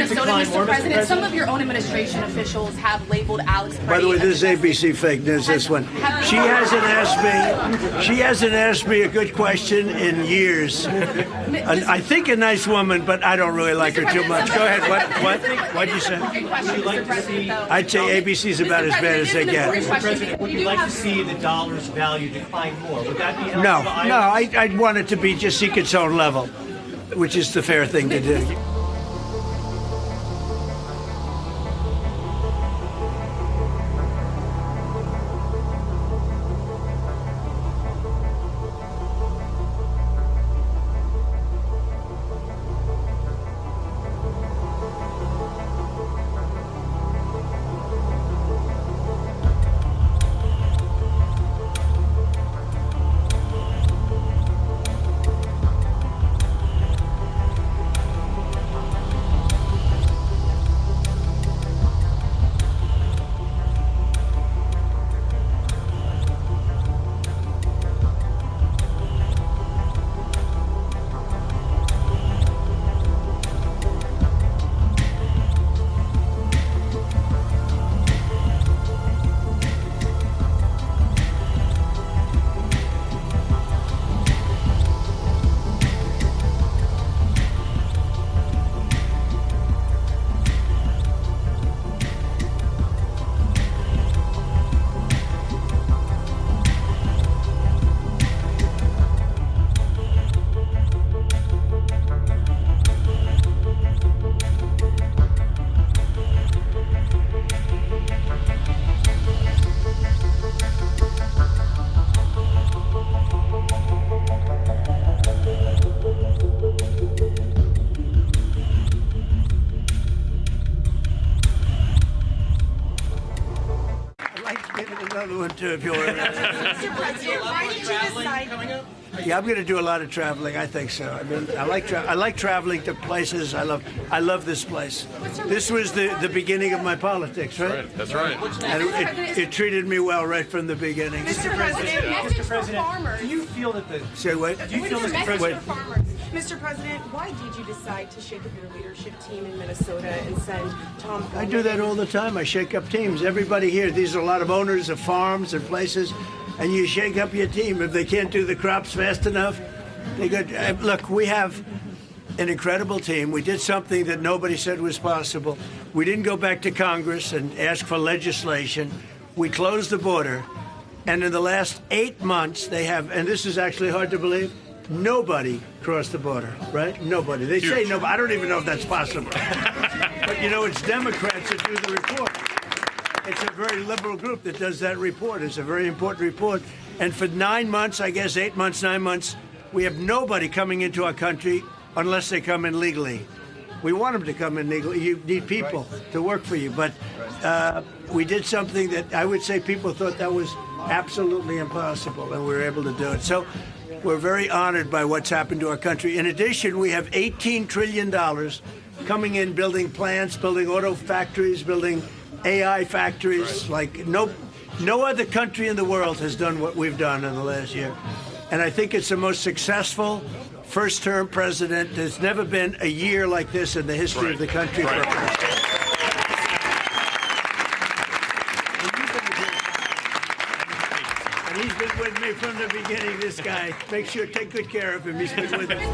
Minnesota, Mr. President, some of your own administration officials have labeled Alex Pretti. By the way, this is ABC fake news, this one. She hasn't asked me a good question in years. I think a nice woman, but I don't really like her too much. Go ahead. What'd you say? I'd say ABC's about as bad as they get. Mr. President, would you like to see the dollar's value decline more? Would that be No, I'd want it to be just seek its own level, which is the fair thing to do. Another one too, if you want. Mr. President, why did you decide? Yeah, I'm going to do a lot of traveling. I think so. I mean, I like traveling to places. I love this place. This was the beginning of my politics, right? That's right. And it treated me well right from the beginning. Mr. President, Mr. President, do you feel that the... Say what? Do you feel, Mr. President... Mr. President, why did you decide to shake up your leadership team in Minnesota and send Tom? I do that all the time. I shake up teams. Everybody here, these are a lot of owners of farms and places, and you shake up your team. If they can't do the crops fast enough, they go. Look, we have an incredible team. We did something that nobody said was possible. We didn't go back to Congress and ask for legislation. We closed the border, and in the last 8 months, they have, and this is actually hard to believe, nobody crossed the border, right? Nobody. They say nobody. I don't even know if that's possible. But, you know, it's Democrats that do the report. It's a very liberal group that does that report. It's a very important report. And for 9 months, I guess 8 months, 9 months, we have nobody coming into our country unless they come in legally. We want them to come in legally. You need people to work for you. But we did something that I would say people thought that was absolutely impossible, and we were able to do it. So we're very honored by what's happened to our country. In addition, we have $18 trillion coming in, building plants, building auto factories, building AI factories. Like no other country in the world has done what we've done in the last year. And I think it's the most successful first-term president. There's never been a year like this in the history of the country. For a president. And he's been with me from the beginning, this guy. Make sure, take good care of him. He's been with me.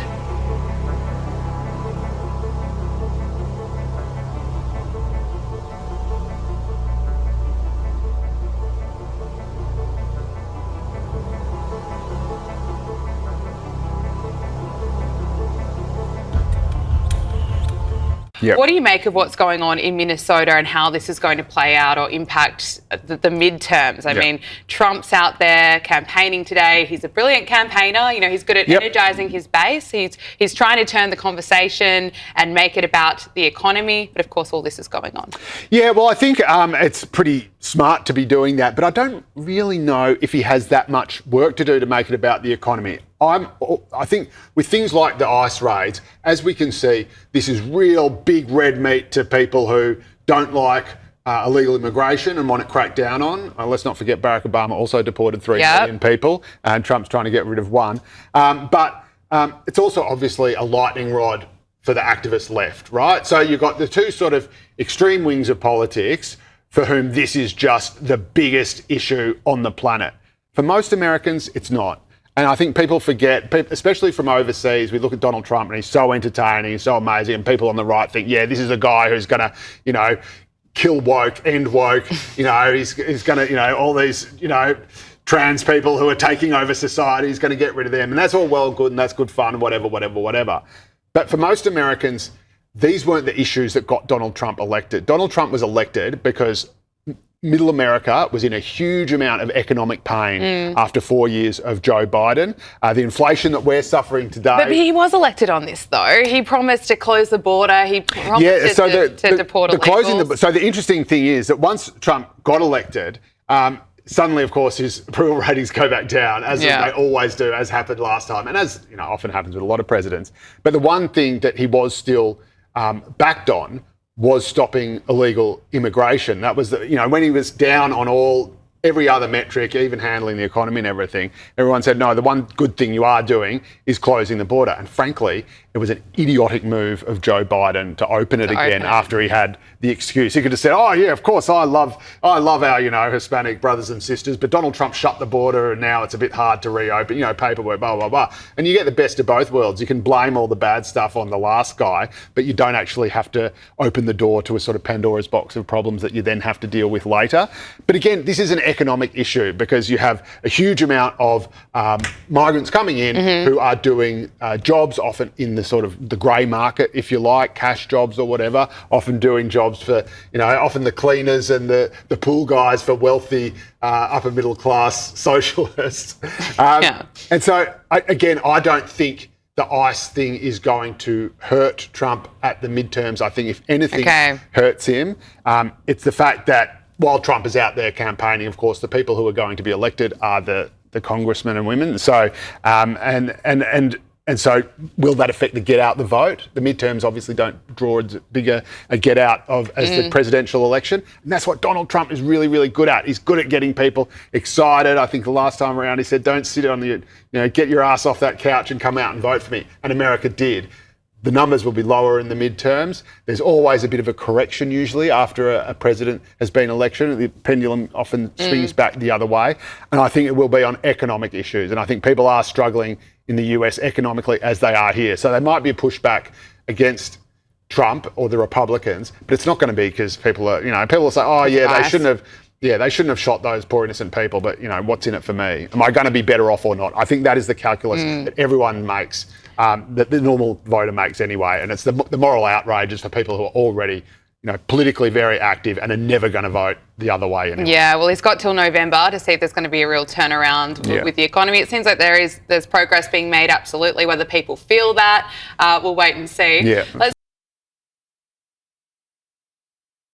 Yep. What do you make of what's going on in Minnesota and how this is going to play out or impact the midterms? I mean, Trump's out there campaigning today. He's a brilliant campaigner. You know, he's good at energising his base. He's trying to turn the conversation and make it about the economy. But, of course, all this is going on. Yeah, well, I think it's pretty smart to be doing that. But I don't really know if he has that much work to do to make it about the economy. I think with things like the ICE raids, as we can see, this is real big red meat to people who don't like illegal immigration and want it cracked down on. Let's not forget Barack Obama also deported 3 million people, and Trump's trying to get rid of 1. But it's also obviously a lightning rod for the activist left, right? So you've got the two sort of extreme wings of politics for whom this is just the biggest issue on the planet. For most Americans, it's not. And I think people forget, especially from overseas, we look at Donald Trump and he's so entertaining, he's so amazing, and people on the right think, yeah, this is a guy who's going to, kill woke, end woke, he's going to, all these, trans people who are taking over society, he's going to get rid of them. And that's all well and good and that's good fun, whatever. But for most Americans, these weren't the issues that got Donald Trump elected. Donald Trump was elected because middle America was in a huge amount of economic pain after 4 years of Joe Biden. The inflation that we're suffering today... But he was elected on this, though. He promised to close the border. He promised to deport illegals. So the interesting thing is that once Trump got elected, suddenly, of course, his approval ratings go back down, as they always do, as happened last time, and as often happens with a lot of presidents. But the one thing that he was still backed on was stopping illegal immigration. That was, when he was down on every other metric, even handling the economy and everything, everyone said, no, the one good thing you are doing is closing the border. And frankly, it was an idiotic move of Joe Biden to open it again after he had the excuse. He could have said, oh yeah, of course, I love our, Hispanic brothers and sisters, but Donald Trump shut the border and now it's a bit hard to reopen, paperwork, blah, blah, blah. And you get the best of both worlds. You can blame all the bad stuff on the last guy, but you don't actually have to open the door to a sort of Pandora's box of problems that you then have to deal with later. But again, this is an economic issue because you have a huge amount of migrants coming in who are doing jobs, often in the sort of the grey market, if you like, cash jobs or whatever, often doing jobs for, often the cleaners and the pool guys for wealthy upper middle class socialists. And so, I don't think the ICE thing is going to hurt Trump at the midterms. I think if anything hurts him, it's the fact that while Trump is out there campaigning, of course, the people who are going to be elected are the congressmen and women. So, and so will that affect the get out the vote? The midterms obviously don't draw as bigger a get out as the presidential election. And that's what Donald Trump is really, really good at. He's good at getting people excited. I think the last time around he said, don't sit on get your ass off that couch and come out and vote for me. And America did. The numbers will be lower in the midterms. There's always a bit of a correction usually after a president has been elected. The pendulum often swings back the other way. And I think it will be on economic issues. And I think people are struggling in the US economically as they are here. So there might be a pushback against Trump or the Republicans, but it's not going to be because people are, people will say, oh yeah, they shouldn't have shot those poor innocent people, but what's in it for me? Am I going to be better off or not? I think that is the calculus that everyone makes, that the normal voter makes anyway. And it's the moral outrages for people who are already, politically very active and are never going to vote the other way anyway. Yeah, well, he's got till November to see if there's going to be a real turnaround with the economy. It seems like there's progress being made, absolutely. Whether people feel that, we'll wait and see. Yeah.